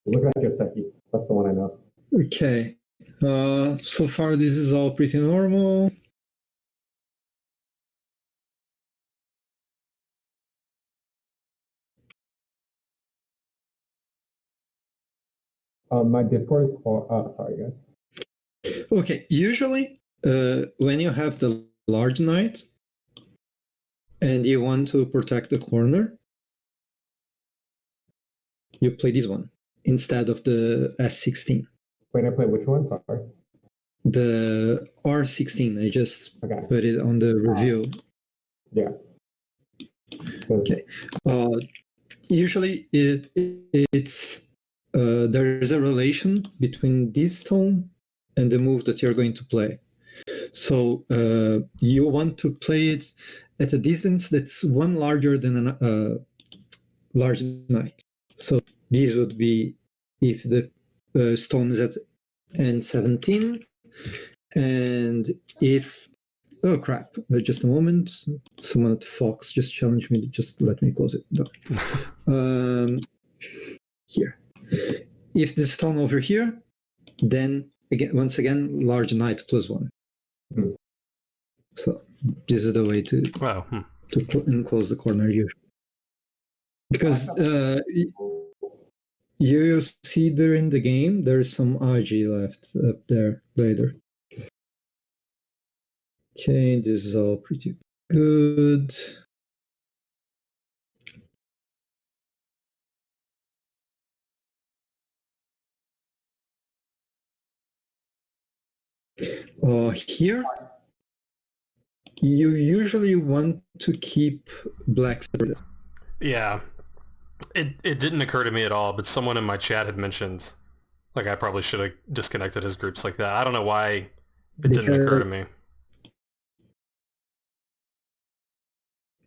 Look at Yoseki. That's the one I know. Okay. So far, this is all pretty normal. My Discord is sorry, guys. Okay. Usually, when you have the large knight and you want to protect the corner, you play this one instead of the S16. Wait, I play which one? Sorry. The R16. I just put it on the review. Yeah. Okay. Usually, it's there is a relation between this tone and the move that you're going to play. So you want to play it at a distance that's one larger than a large knight. So this would be if the stone is at N17, and if oh crap! Just a moment. Someone at Fox just challenged me. Just let me close it. No. Here. If this stone over here, then again, once again, large knight +1. Hmm. So this is the way to enclose the corner usually. Because you see during the game, there's some AG left up there later. Okay, this is all pretty good. Here, you usually want to keep black separated. Yeah. It didn't occur to me at all, but someone in my chat had mentioned, like, I probably should have disconnected his groups like that. I don't know why it didn't occur to me.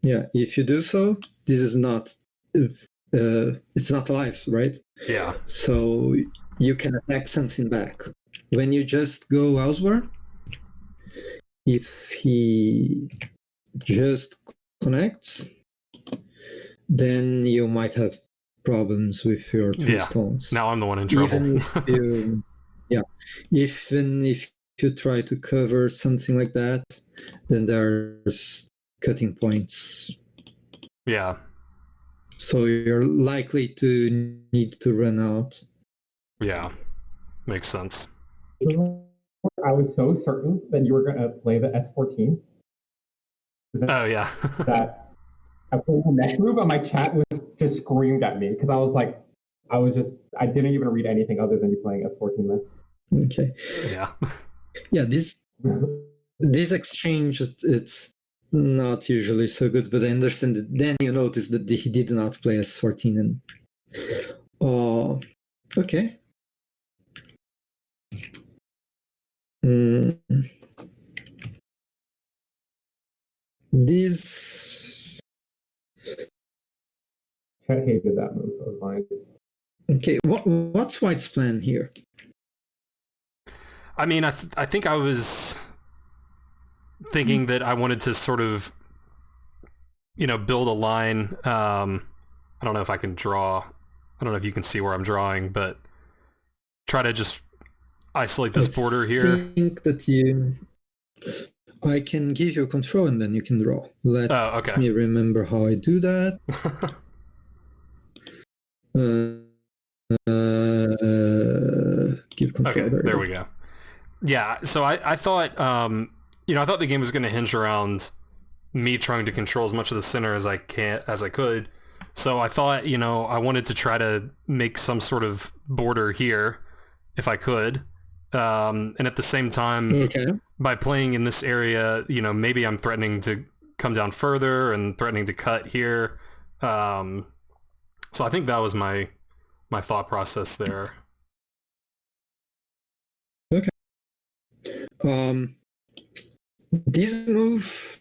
Yeah, if you do so, this is not, it's not live, right? Yeah. So you can attack something back. When you just go elsewhere, if he just connects, then you might have problems with your two stones. Now I'm the one in trouble. Even if you try to cover something like that, then there's cutting points. Yeah. So you're likely to need to run out. Yeah. Makes sense. I was so certain that you were going to play the S14. Oh, yeah. That I played the next move, and my chat was just screamed at me because I was like, I didn't even read anything other than you playing S14 then. Okay. Yeah. Yeah, this exchange, it's not usually so good, but I understand that then you notice that he did not play S14 and okay. This I hated that move of mine. Okay, what's White's plan here? I mean, I think I was thinking that I wanted to sort of, build a line. I don't know if I can draw. I don't know if you can see where I'm drawing, but try to just isolate this border here. I think that I can give you control and then you can draw. Let me remember how I do that. Give control. Okay, there we go. Yeah, so I thought, I thought the game was going to hinge around me trying to control as much of the center as I could. So I thought, I wanted to try to make some sort of border here, if I could. And at the same time, by playing in this area, maybe I'm threatening to come down further and threatening to cut here. So I think that was my thought process there. Okay. This move,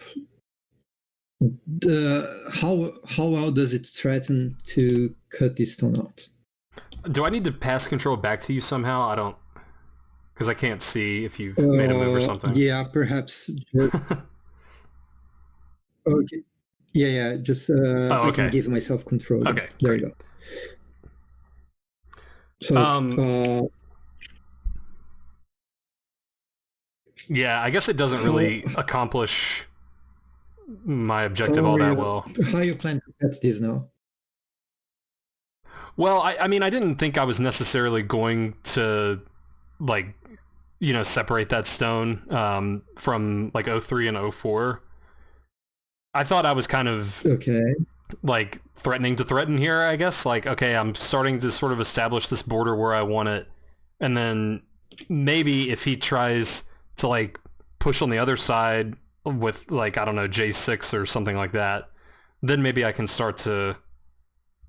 how well does it threaten to cut this stone out? Do I need to pass control back to you somehow? I don't, because I can't see if you've made a move or something. Yeah, perhaps. Okay. Yeah. Just I can give myself control. Okay, there great. you go. So, yeah, I guess it doesn't really accomplish my objective all that well. How you plan to cut this now? Well, I mean, I didn't think I was necessarily going to, like, you know, separate that stone from, like, 03 and 04. I thought I was kind of, like, threatening to threaten here, I guess. Like, okay, I'm starting to sort of establish this border where I want it. And then maybe if he tries to, like, push on the other side with, like, I don't know, J6 or something like that, then maybe I can start to,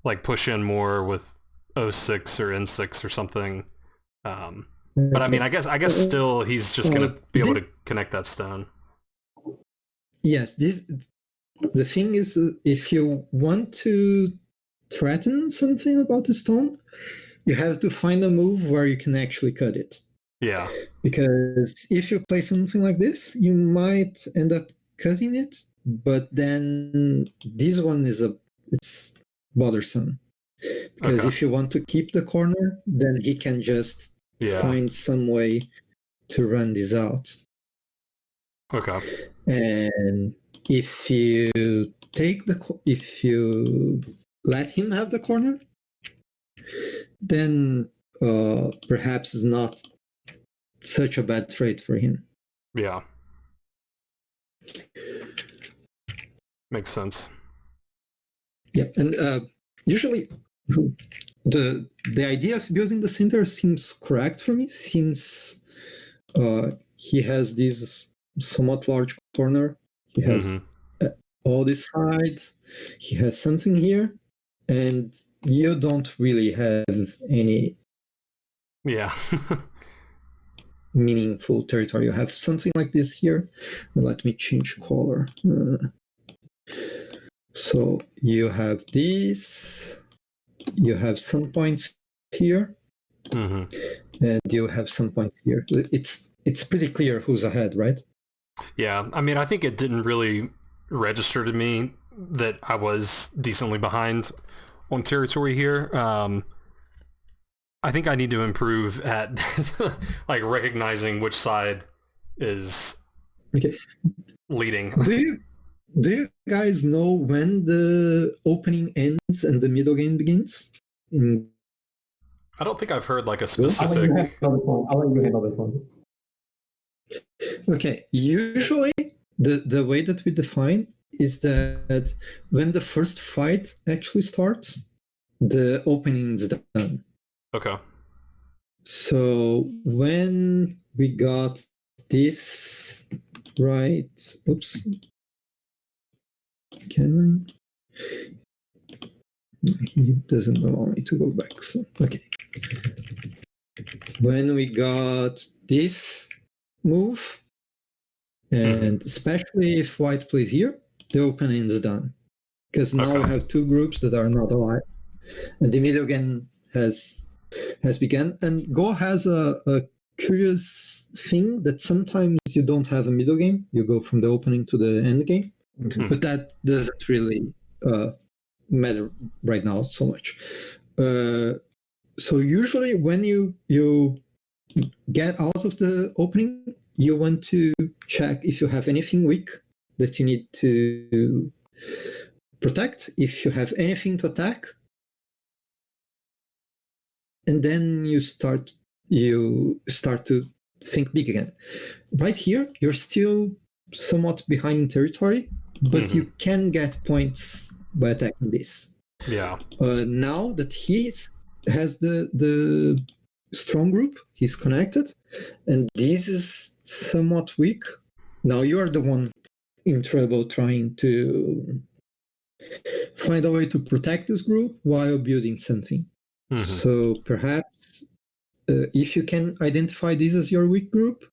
like, push in more with 06 or N6 or something. But I mean, I guess still he's just going to be able to connect that stone. Yes, the thing is, if you want to threaten something about the stone, you have to find a move where you can actually cut it. Yeah. Because if you play something like this, you might end up cutting it, but then this one it's bothersome. Because if you want to keep the corner, then he can just find some way to run this out. Okay. And if you let him have the corner, then perhaps it's not such a bad trade for him. Yeah. Makes sense. Yeah, and usually the idea of building the center seems correct for me, since he has this somewhat large corner. He has all these sides. He has something here, and you don't really have any meaningful territory. You have something like this here. Let me change color. So you have this. You have some points here, and you have some points here. It's pretty clear who's ahead, right? Yeah, I mean, I think it didn't really register to me that I was decently behind on territory here. I think I need to improve at like recognizing which side is leading. Do you guys know when the opening ends and the middle game begins? I don't think I've heard like a specific. I'll let you handle this one. Okay, usually the way that we define is that when the first fight actually starts, the opening is done. Okay. So when we got this right, oops, can I? He doesn't allow me to go back. So okay. When we got this move, and especially if white plays here, the opening is done. Because now we have two groups that are not alive. And the middle game has begun. And Go has a curious thing that sometimes you don't have a middle game. You go from the opening to the end game. But that doesn't really matter right now so much. So usually when you get out of the opening, you want to check if you have anything weak that you need to protect, if you have anything to attack, and then you start to think big again. Right here, you're still somewhat behind in territory, but you can get points by attacking this. Yeah. Now that he has the strong group, he's connected, and this is somewhat weak. Now you're the one in trouble trying to find a way to protect this group while building something. So perhaps if you can identify this as your weak group,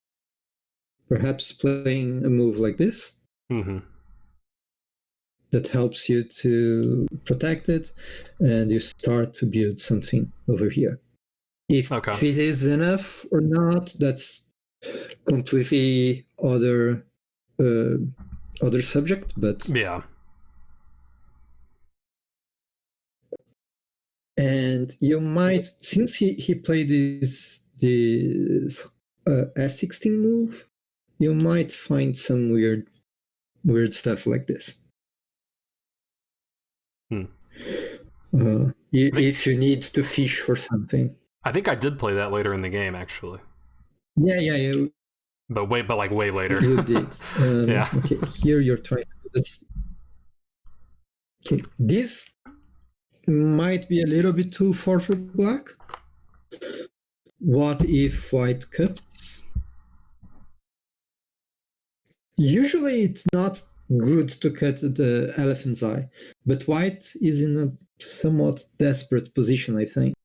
perhaps playing a move like this that helps you to protect it, and you start to build something over here. If it is enough or not, that's completely other subject. But yeah, And you might, since he played this S16 move, you might find some weird stuff like this. If you need to fish for something. I think I did play that later in the game, actually. Yeah. But like way later. You did. Yeah. Okay, here you're trying to do this. Okay, this might be a little bit too far for black. What if white cuts? Usually it's not good to cut the elephant's eye, but white is in a somewhat desperate position, I think.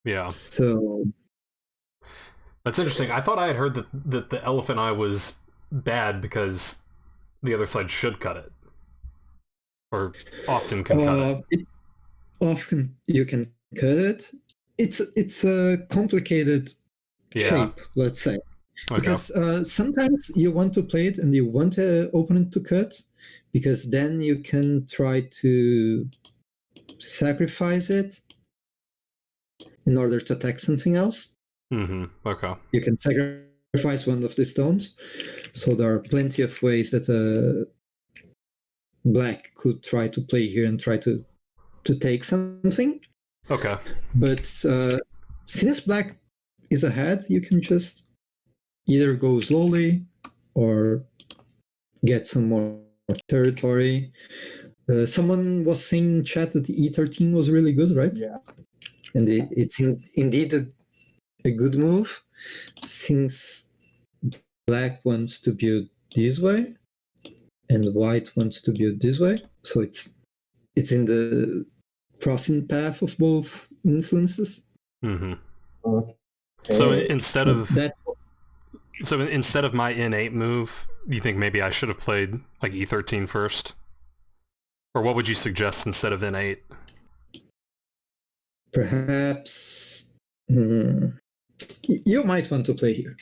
Yeah. So that's interesting. I thought I had heard that the elephant eye was bad because the other side should cut it. Or often can cut it. Often you can cut it. It's a complicated shape, let's say. Okay. Because sometimes you want to play it and you want the opponent to cut, because then you can try to sacrifice it in order to attack something else. Mm-hmm. Okay. You can sacrifice one of the stones. So there are plenty of ways that black could try to play here and try to take something. Okay. But since black is ahead, you can just either go slowly or get some more territory. Someone was saying in chat that the E13 was really good, right? Yeah. And it's indeed a good move, since black wants to build this way and white wants to build this way. So it's in the crossing path of both influences. Mm-hmm. Okay. So instead of my N8 move, you think maybe I should have played like E13 first? Or what would you suggest instead of N8? Perhaps you might want to play here.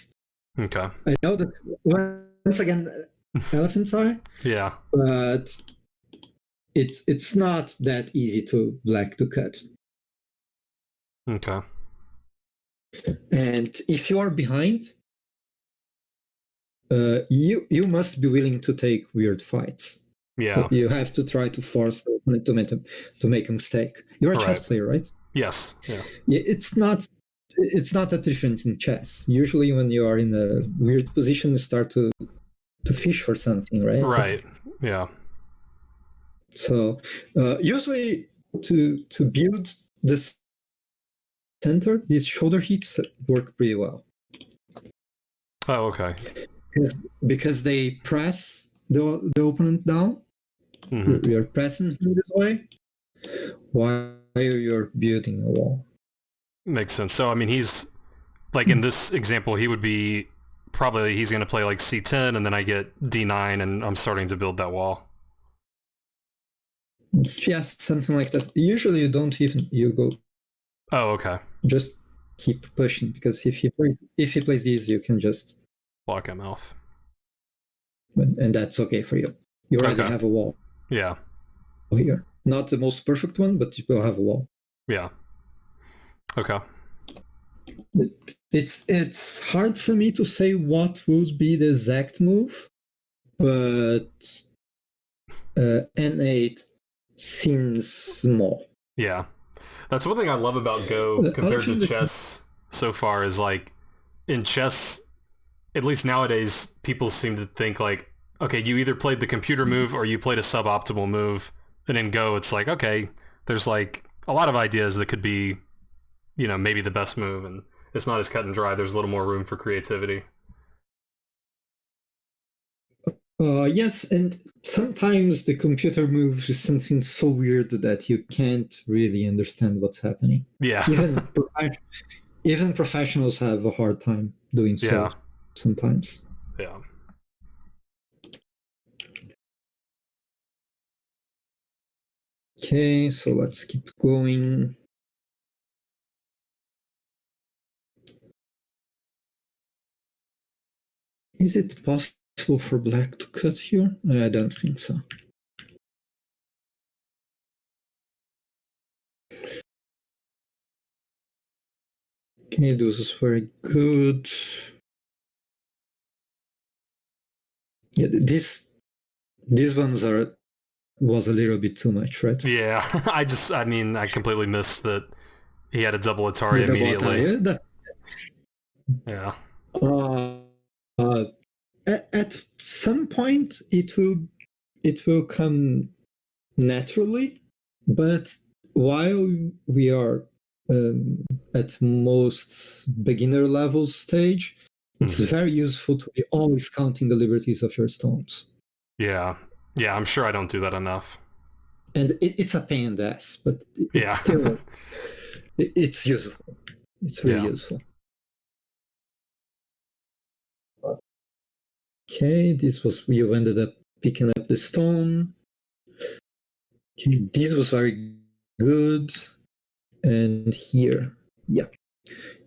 Okay. I know that once again, elephant's eye. Yeah. But it's not that easy to black to cut. Okay. And if you are behind, you must be willing to take weird fights. Yeah. You have to try to force the opponent to make a mistake. You're a chess player, right? Yes. Yeah. It's not that different in chess. Usually when you are in a weird position, you start to fish for something, right? Right. Yeah. So usually to build the center, these shoulder hits work pretty well. Oh, okay. Because they press the opponent down. Mm-hmm. You're pressing him this way while you're building a wall. Makes sense. So, I mean, he's like in this example, he would be probably he's going to play like C10 and then I get D9 and I'm starting to build that wall. Yes, something like that. Usually you don't you go. Oh, okay. Just keep pushing, because if he plays these, you can just block him off. And that's okay for you. You already have a wall. Yeah. Here. Not the most perfect one, but you will have a wall. Yeah. Okay. It's hard for me to say what would be the exact move, but N8 seems small. Yeah. That's one thing I love about Go compared to chess so far is like in chess, at least nowadays, people seem to think like, okay, you either played the computer move or you played a suboptimal move. And in Go, it's like, okay, there's like a lot of ideas that could be, you know, maybe the best move. And it's not as cut and dry. There's a little more room for creativity. Yes, and sometimes the computer move is something so weird that you can't really understand what's happening. Yeah. Even professionals have a hard time doing so sometimes. Yeah. Okay, so let's keep going. Is it possible for black to cut here? I don't think so. Okay, this is very good. Yeah, these ones was a little bit too much, right? Yeah, I completely missed that he had a double Atari The double immediately. Atari, Yeah. Uh, at some point, it will come naturally, but while we are at most beginner level stage, it's very useful to be always counting the liberties of your stones. Yeah, I'm sure I don't do that enough. And it's a pain in the ass, but it's still it's useful. It's really useful. Okay, this was you ended up picking up the stone. Okay, this was very good. And here,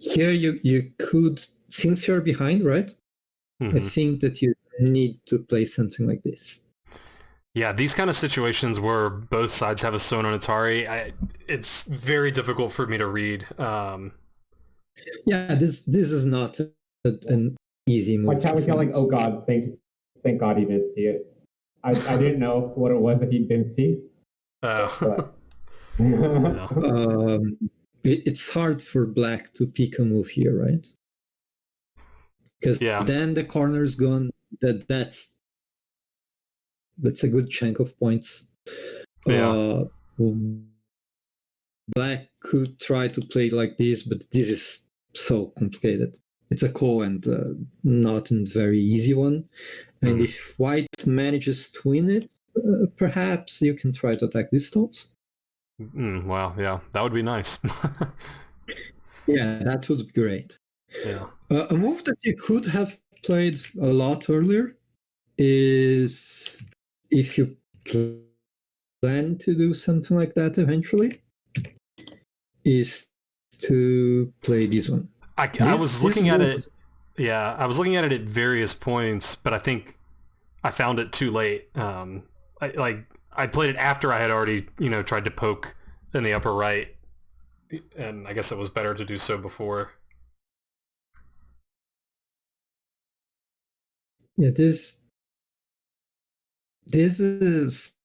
here you could, since you're behind, right? I think that you need to play something like this. Yeah, these kind of situations where both sides have a stone on Atari, it's very difficult for me to read. Yeah, this is not an easy move. My chat was yelling, "Oh God, thank God he didn't see it." I didn't know what it was that he didn't see. It's hard for black to pick a move here, right? Because then the corner's gone. That's a good chunk of points. Black could try to play like this, but this is so complicated. It's a cool and not a very easy one. And if white manages to win it, perhaps you can try to attack these stones. Wow, yeah, that would be nice. Yeah, that would be great. Yeah. A move that you could have played a lot earlier is, if you plan to do something like that eventually, is to play this one. I was looking at it. Yeah, I was looking at it at various points, but I think I found it too late. I played it after I had already, tried to poke in the upper right, and I guess it was better to do so before. Yeah, this is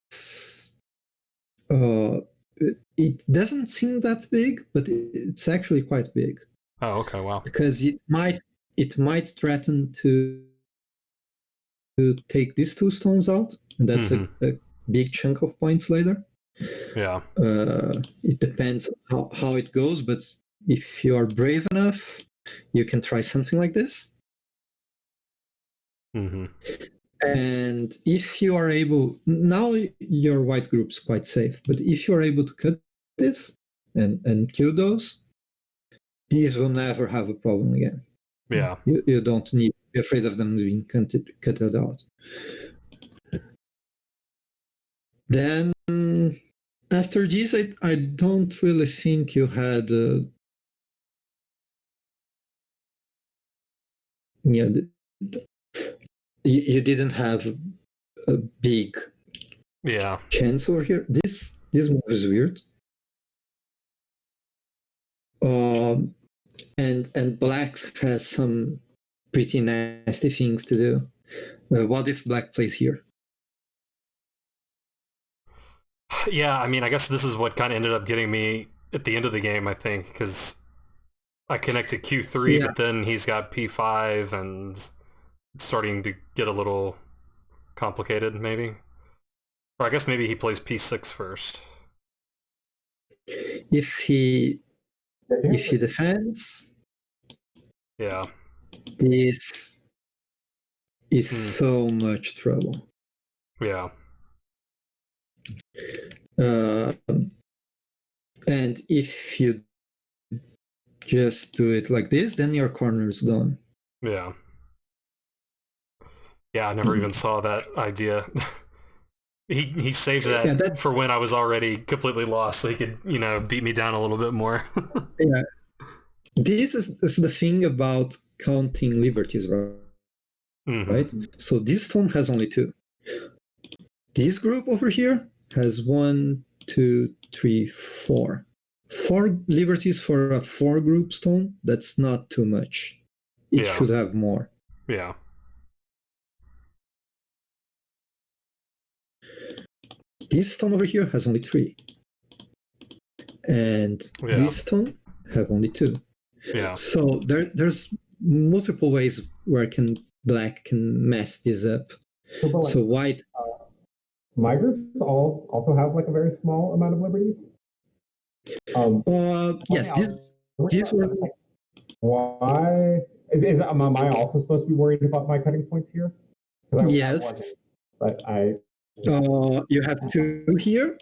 it doesn't seem that big, but it's actually quite big. Oh, okay, wow. Because it might threaten to take these two stones out, and that's a big chunk of points later. Yeah. It depends how it goes, but if you are brave enough, you can try something like this. And if you are able, now your white group's quite safe, but if you are able to cut this and kill those, these will never have a problem again. Yeah. You don't need to be afraid of them being cut out. Then after this, I don't really think you had you didn't have a big chance over here. This move is weird. And black has some pretty nasty things to do. What if black plays here? Yeah, I guess this is what kind of ended up getting me at the end of the game, I think, because I connected Q3, but then he's got P5, and it's starting to get a little complicated, maybe. Or I guess maybe he plays P6 first. If he defends, this is so much trouble. Yeah. And if you just do it like this, then your corner is gone. Yeah. Yeah, I never even saw that idea. He saved that for when I was already completely lost, so he could, beat me down a little bit more. Yeah. This is the thing about counting liberties, right? So this stone has only 2. This group over here has 1, 2, 3, 4. 4 liberties for a 4 group stone, that's not too much. It should have more. Yeah. This stone over here has only 3. And this stone have only 2. Yeah. So there's multiple ways where black can mess this up. So white... my groups also have like a very small amount of liberties. Yes, these were... Why am I also supposed to be worried about my cutting points here? Yes, but you have 2 here,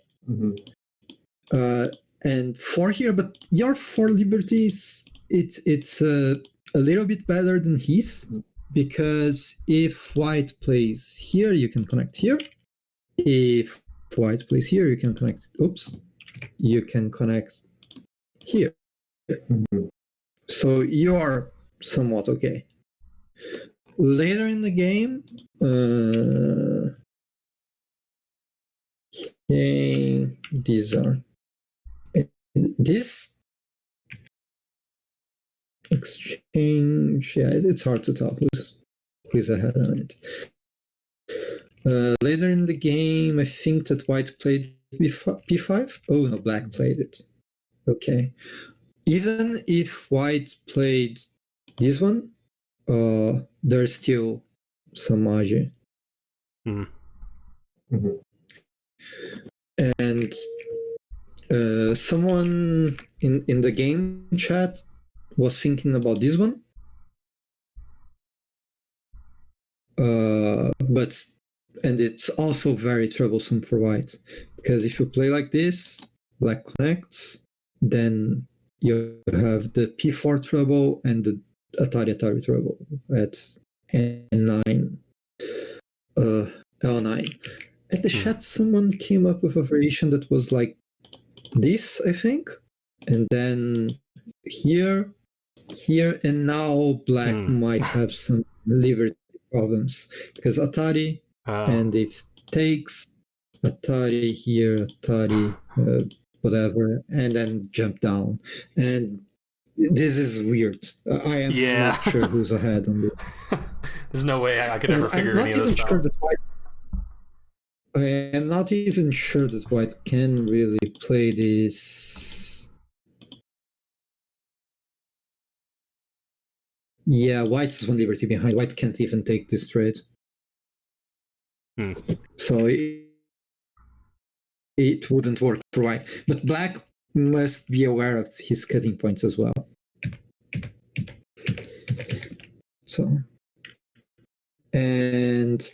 and 4 here. But your 4 liberties, it's a little bit better than his, because if white plays here, you can connect here. If white plays here, you can connect. You can connect here. So you are somewhat okay. Later in the game, these are this exchange. Yeah, it's hard to tell who's ahead on it. Later in the game, I think that white played p5. Oh no, black played it. Okay. Even if white played this one, there's still some margin. And someone in the game chat was thinking about this one. And it's also very troublesome for white, because if you play like this, black connects, then you have the p4 trouble and the Atari trouble at N9, L9. At the chat, someone came up with a variation that was like this, I think, and then here, and now black might have some liberty problems, because Atari, and if takes Atari here, Atari, whatever, and then jump down. And this is weird. I am not sure who's ahead on this. There's no way I could ever figure any of this out. I am not even sure that white can really play this. Yeah, white is 1 liberty behind. White can't even take this trade. So it wouldn't work for white. But black must be aware of his cutting points as well. So, and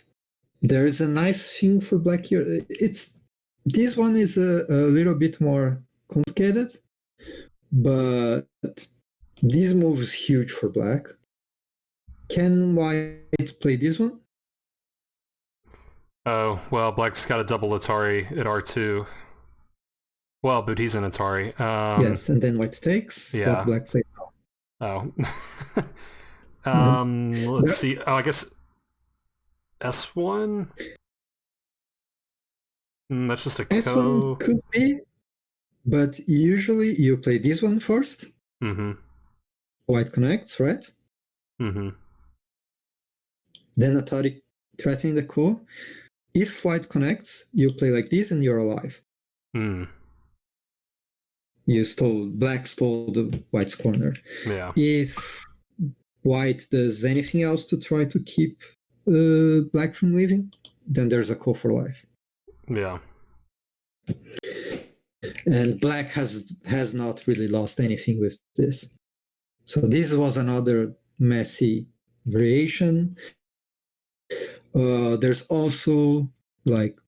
there is a nice thing for black here. This one is a little bit more complicated, but this move is huge for black. Can white play this one? Oh, well, black's got a double Atari at R2. Well, but he's an Atari. Yes, and then white takes. Yeah. Black plays. Oh. Let's see. Oh, I guess S1? That's just a S1 could be, but usually you play this one first. White connects, right? Then Atari threatening the core. If white connects, you play like this and you're alive. Black stole the white's corner. Yeah. If white does anything else to try to keep black from leaving, then there's a call for life. Yeah. And black has not really lost anything with this. So this was another messy variation. There's also like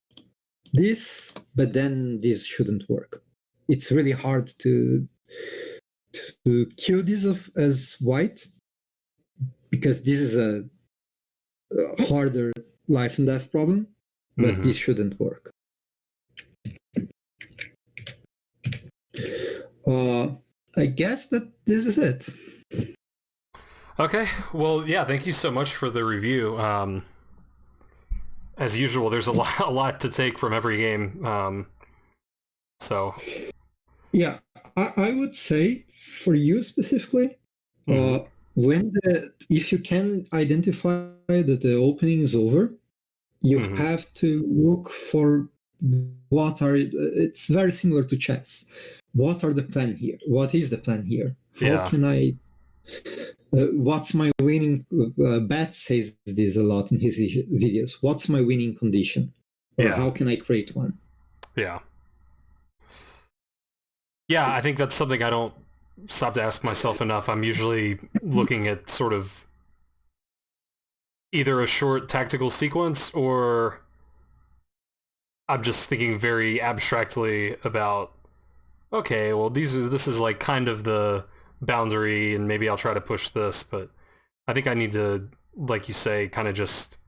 this, but then this shouldn't work. It's really hard to kill this as white, because this is a harder life and death problem, but this shouldn't work. I guess that this is it. Okay, well, yeah, thank you so much for the review. As usual, there's a lot to take from every game. So yeah, I would say for you specifically, if you can identify that the opening is over, you have to look for it's very similar to chess. What are the plan here? What is the plan here? How can I? What's my winning? Bat says this a lot in his videos. What's my winning condition? Or how can I create one? Yeah. Yeah, I think that's something I don't stop to ask myself enough. I'm usually looking at sort of either a short tactical sequence, or I'm just thinking very abstractly about, okay, well, this is like kind of the boundary, and maybe I'll try to push this, but I think I need to, like you say, kind of just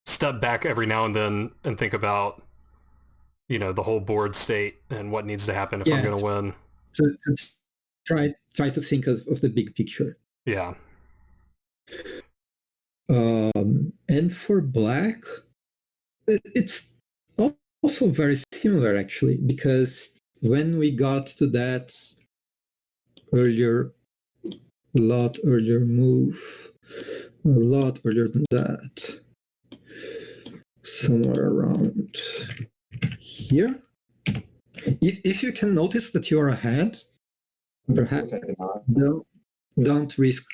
step back every now and then and think about, the whole board state and what needs to happen if I'm going to win. To try to think of the big picture. Yeah. And for black, it's also very similar, actually, because when we got to that a lot earlier move, a lot earlier than that, somewhere around here. If you can notice that you are ahead, perhaps don't risk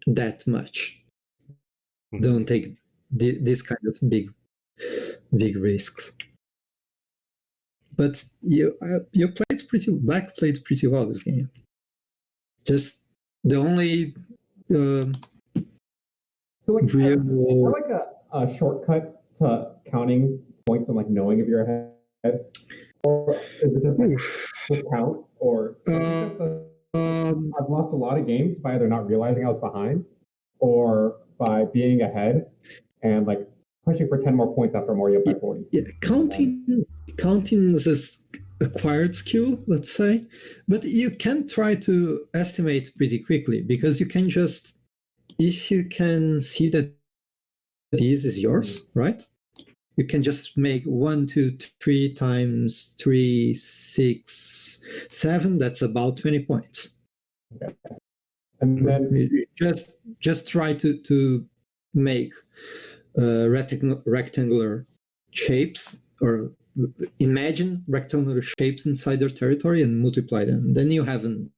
that much. Don't take this kind of big risks. But Black played pretty well this game. Just the only real a shortcut to counting points and like knowing if you're ahead, or is it just like count? Or I've lost a lot of games by either not realizing I was behind, or by being ahead and like pushing for 10 more points after I'm already up by 40. Yeah, counting is an acquired skill, let's say, but you can try to estimate pretty quickly, because you can just, if you can see that this is yours, right? You can just make 1, 2, 3 times 3, 6, 7. That's about 20 points. Okay. And then just try to make rectangular shapes, or imagine rectangular shapes inside your territory and multiply them. Then you have a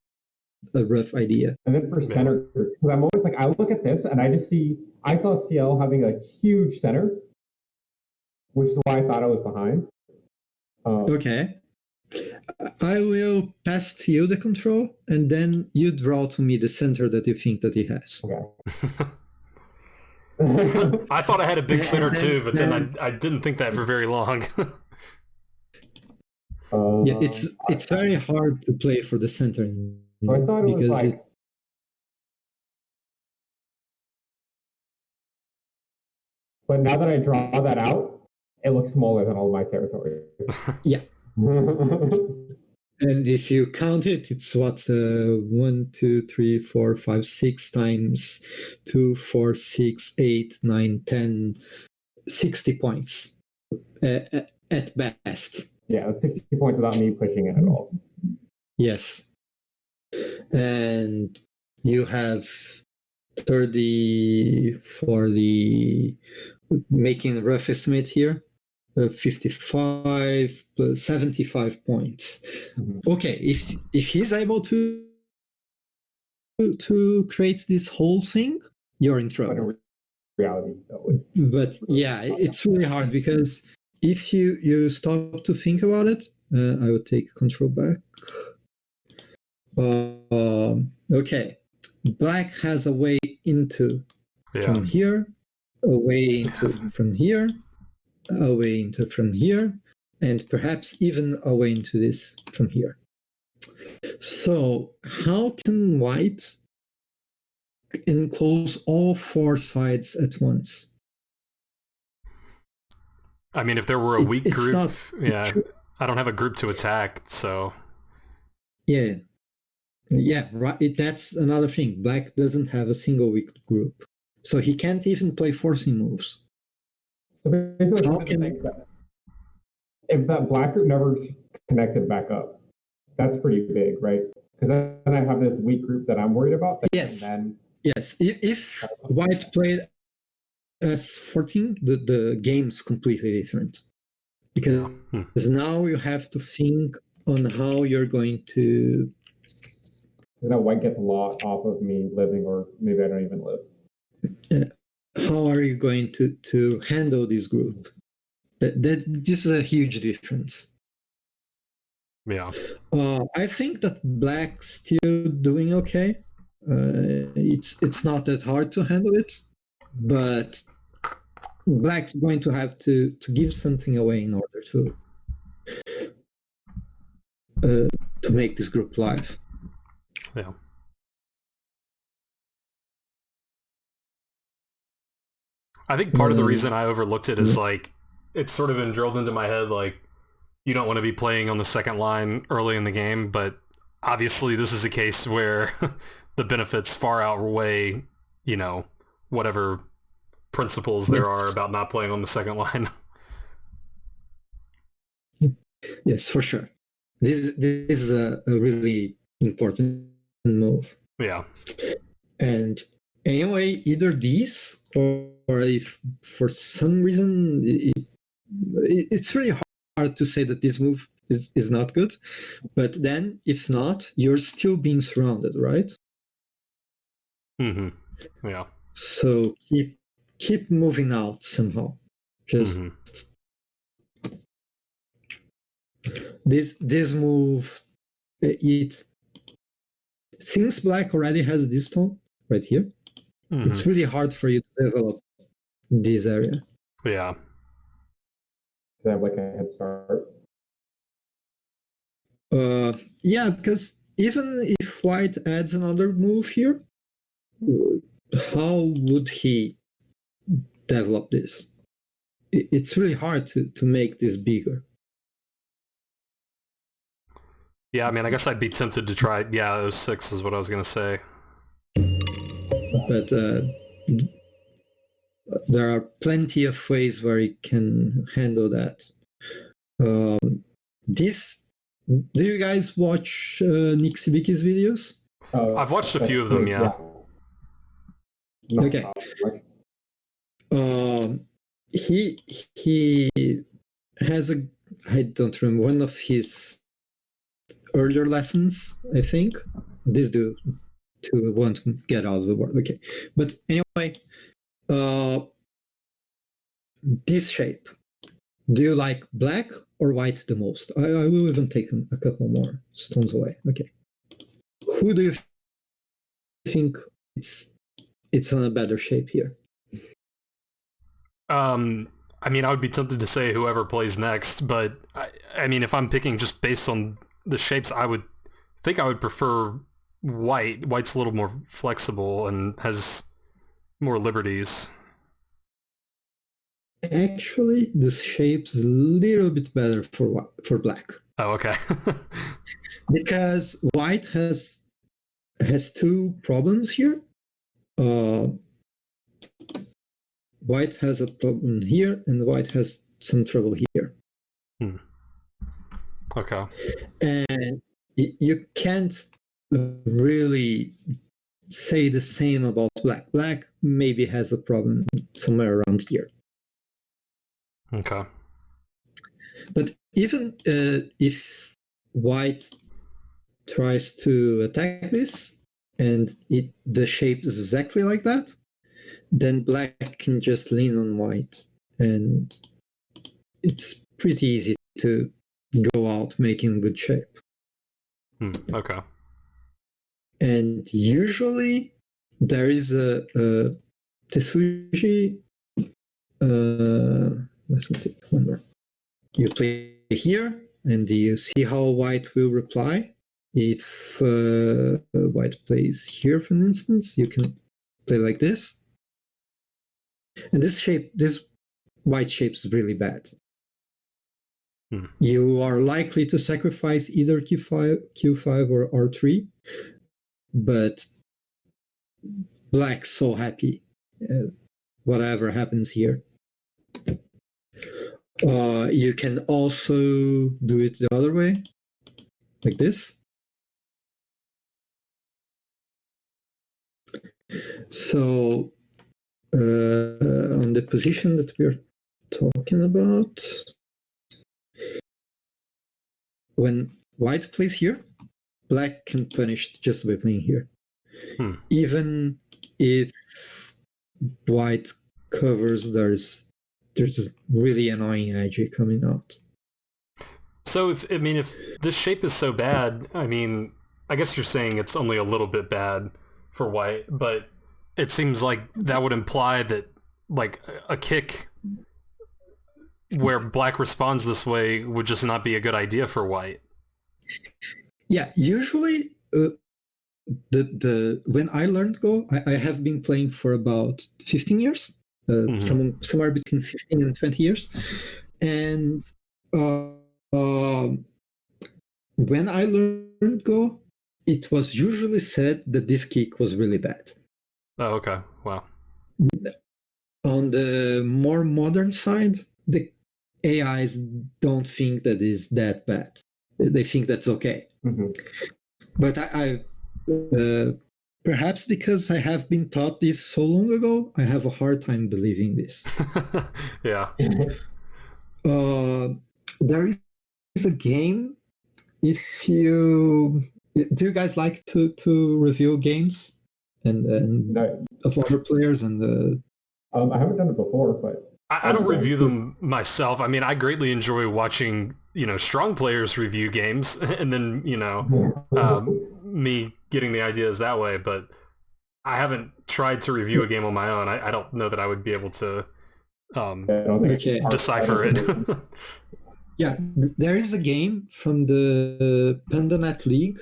rough idea. And then for center, because I'm always like, I look at this and I saw CL having a huge center, which is why I thought I was behind. Okay. I will pass to you the control, and then you draw to me the center that you think that he has. Okay. I thought I had a big center too, but then I didn't think that for very long. Yeah, it's very hard to play for the center. So I thought it was like... But now that I draw that out, it looks smaller than all my territory. Yeah. And if you count it, it's 1, 2, 3, 4, 5, 6 times 2, 4, 6, 8, 9, 10, 60 points at best. Yeah, 60 points without me pushing it at all. Yes. And you have 30 for the, making a rough estimate here, 55 plus 75 points. Mm-hmm. Okay, if he's able to create this whole thing, you're in trouble. Reality, but yeah, it's really hard, because if you stop to think about it, I would take control back. Okay, black has a way into from here, a way into from here, a way into from here, and perhaps even a way into this from here. So how can white enclose all 4 sides at once? I mean, if there were a weak group, I don't have a group to attack, so... Yeah, right. That's another thing. Black doesn't have a single weak group, so he can't even play forcing moves. So basically, if that black group never connected back up, That's pretty big, right? Because then I have this weak group that I'm worried about. Yes. And then Yes. If white played as 14, the game's completely different. Because now you have to think on how you're going to... white gets a lot off of me living, or maybe I don't even live. How are you going to handle this group? This is a huge difference. Yeah. I think that black's still doing okay. It's not that hard to handle it, but black's going to have to give something away in order to make this group live. Yeah. I think part of the reason I overlooked it is like it's sort of been drilled into my head like you don't want to be playing on the second line early in the game, but obviously this is a case where the benefits far outweigh, whatever principles there are about not playing on the second line. Yes, for sure. This is a really important move. Yeah. And anyway, either these or if for some reason it's really hard to say that this move is not good, but then if not, you're still being surrounded, right? Mm-hmm. Yeah. So keep moving out somehow. Just this move, since black already has this tone right here, it's really hard for you to develop this area. Yeah. Does that have like a head start? Yeah, because even if white adds another move here, how would he develop this? It's really hard to make this bigger. Yeah, I mean, I guess I'd be tempted to try. Yeah, 06 is what I was going to say. But there are plenty of ways where you can handle that. Do you guys watch Nick Sibiki's videos? I've watched a few of them, yeah. Okay. He has I don't remember, one of his earlier lessons, I think. This dude to want to get out of the world. Okay. But anyway, this shape. Do you like black or white the most? I will even take a couple more stones away. Okay. Who do you think it's on a better shape here? I mean, I would be tempted to say whoever plays next, but I mean, if I'm picking just based on the shapes, I would think I would prefer white. White's a little more flexible and has more liberties. Actually, this shape's a little bit better for black. Oh, okay. Because white has two problems here. White has a problem here, and white has some trouble here. Okay. And you can't really say the same about black. Black maybe has a problem somewhere around here. Okay. But even if white tries to attack this, and the shape is exactly like that, then black can just lean on white, and it's pretty easy to go out making good shape. Okay. And usually there is a Tetsuji. Let me take one more. You play here, and you see how white will reply. If white plays here, for instance, you can play like this. And this white shape is really bad. You are likely to sacrifice either Q5 or R3, but black's so happy. Whatever happens here. You can also do it the other way. like this. So on the position that we're talking about, when white plays here, black can punish just by playing here. Even if white covers, there's really annoying edge coming out. So if this shape is so bad, I mean, I guess you're saying it's only a little bit bad for white, but it seems like that would imply that like a kick where black responds this way would just not be a good idea for white. Yeah, usually the when I learned Go, I have been playing for about 15 years, somewhere between 15 and 20 years, and when I learned Go, it was usually said that this kick was really bad. Oh, okay. Wow. On the more modern side, the AIs don't think that is that bad. They think that's okay. But I perhaps because I have been taught this so long ago, I have a hard time believing this. Yeah. There is a game. If you do, you guys like to review games and of other players and. I haven't done it before, but I don't review them myself. I mean, I greatly enjoy watching, strong players review games and then, me getting the ideas that way. But I haven't tried to review a game on my own. I don't know that I would be able to decipher it. Yeah, there is a game from the PandaNet League,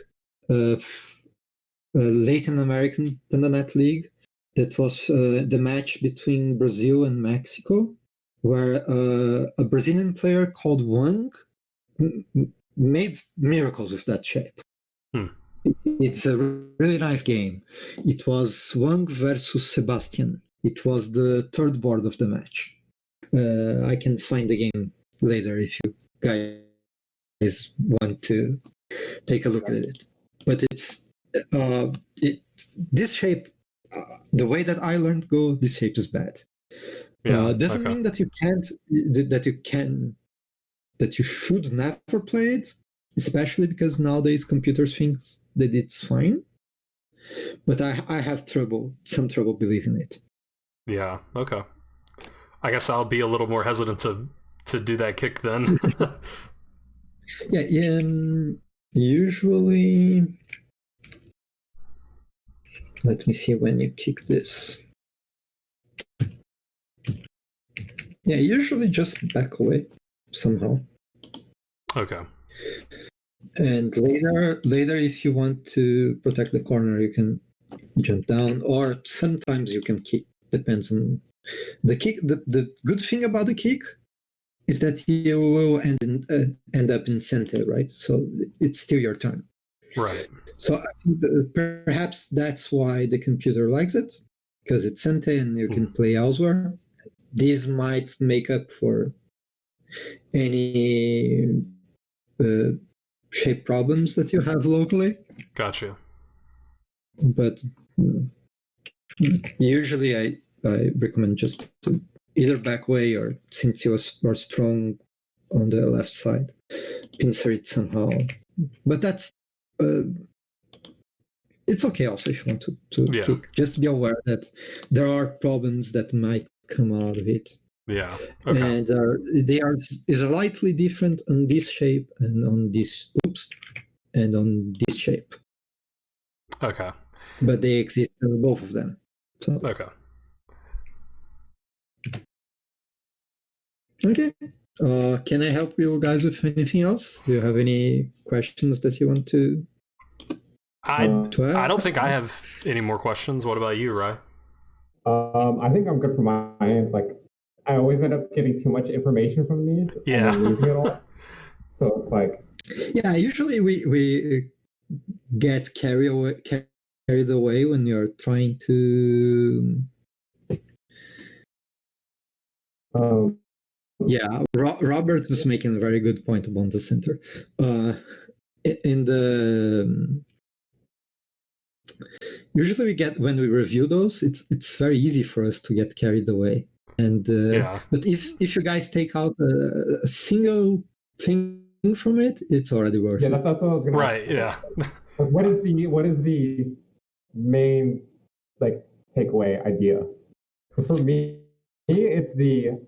Latin American PandaNet League, that was the match between Brazil and Mexico, where a Brazilian player called Wang made miracles with that shape. It's a really nice game. It was Wang versus Sebastian. It was the third board of the match. I can find the game later if you guys want to take a look at it. But it's this shape. The way that I learned Go, this shape is bad. Doesn't mean that you can't, that you should never play it, especially because nowadays computers think that it's fine. But I have some trouble believing it. Yeah. Okay. I guess I'll be a little more hesitant to do that kick then. Yeah. Usually. Let me see when you kick this. Yeah, usually just back away somehow. Okay. And later, if you want to protect the corner, you can jump down, or sometimes you can kick. Depends on the kick. The good thing about the kick is that you will end up in center, right? So it's still your turn. Right. So I think perhaps that's why the computer likes it, because it's Sente and you can play elsewhere. This might make up for any shape problems that you have locally. Gotcha. But usually I recommend just to either back way, or since you are strong on the left side, pincer it somehow. But that's it's okay also if you want to kick. Just be aware that there are problems that might come out of it. Yeah. Okay. And they are slightly different on this shape and on this and on this shape. Okay. But they exist in both of them. So. Okay. Okay. Can I help you guys with anything else? Do you have any questions that you want to? I don't think I have any more questions. What about you, Rai? I think I'm good for my end. Like, I always end up getting too much information from these and then losing it all. So it's like, yeah, usually we get carried away when you're trying to. Yeah, Robert was making a very good point about the center. in the usually we get when we review those, it's very easy for us to get carried away. And but if you guys take out a single thing from it, it's already worth it. That's what I was going to. Right. Yeah. What is the main like takeaway idea? Because for me, it's the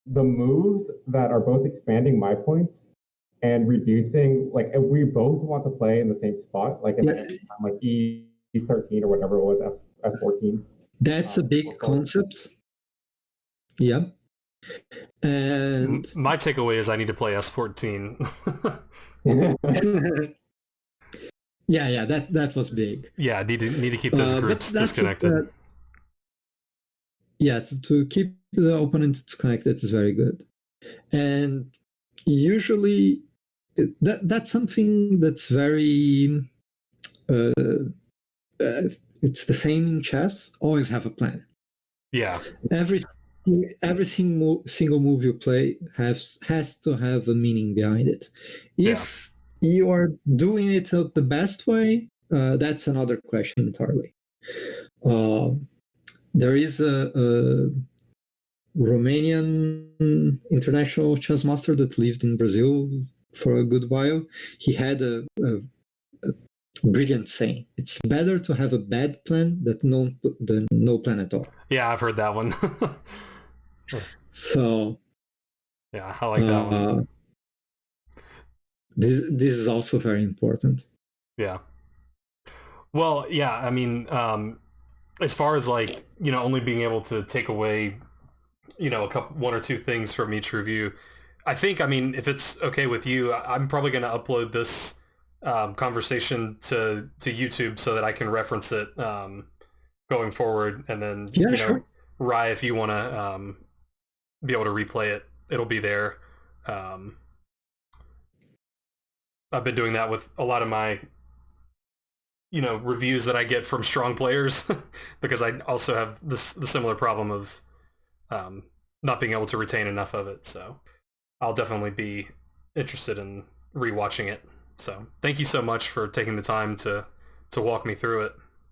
moves that are both expanding my points and reducing. Like if we both want to play in the same spot, like in like E13 or whatever it was, F14. That's a big concept. Yeah. And my takeaway is I need to play S14. yeah, that was big. Yeah, need to keep those groups disconnected. To keep the opponent disconnected is very good. And usually that's something that's very it's the same in chess. Always have a plan. Yeah. Every single move you play has to have a meaning behind it. If you are doing it the best way, that's another question entirely. There is a Romanian international chess master that lived in Brazil for a good while. He had a brilliant saying: "It's better to have a bad plan than no plan at all." Yeah, I've heard that one. So yeah, I like that one. This is also very important. Yeah. Well, yeah, I mean, as far as like, only being able to take away, one or two things from each review, I think, if it's okay with you, I'm probably going to upload this conversation to YouTube so that I can reference it going forward. And then, sure. Rye, if you want to be able to replay it, it'll be there. I've been doing that with a lot of my reviews that I get from strong players because I also have the similar problem of not being able to retain enough of it. So I'll definitely be interested in rewatching it. So thank you so much for taking the time to walk me through it.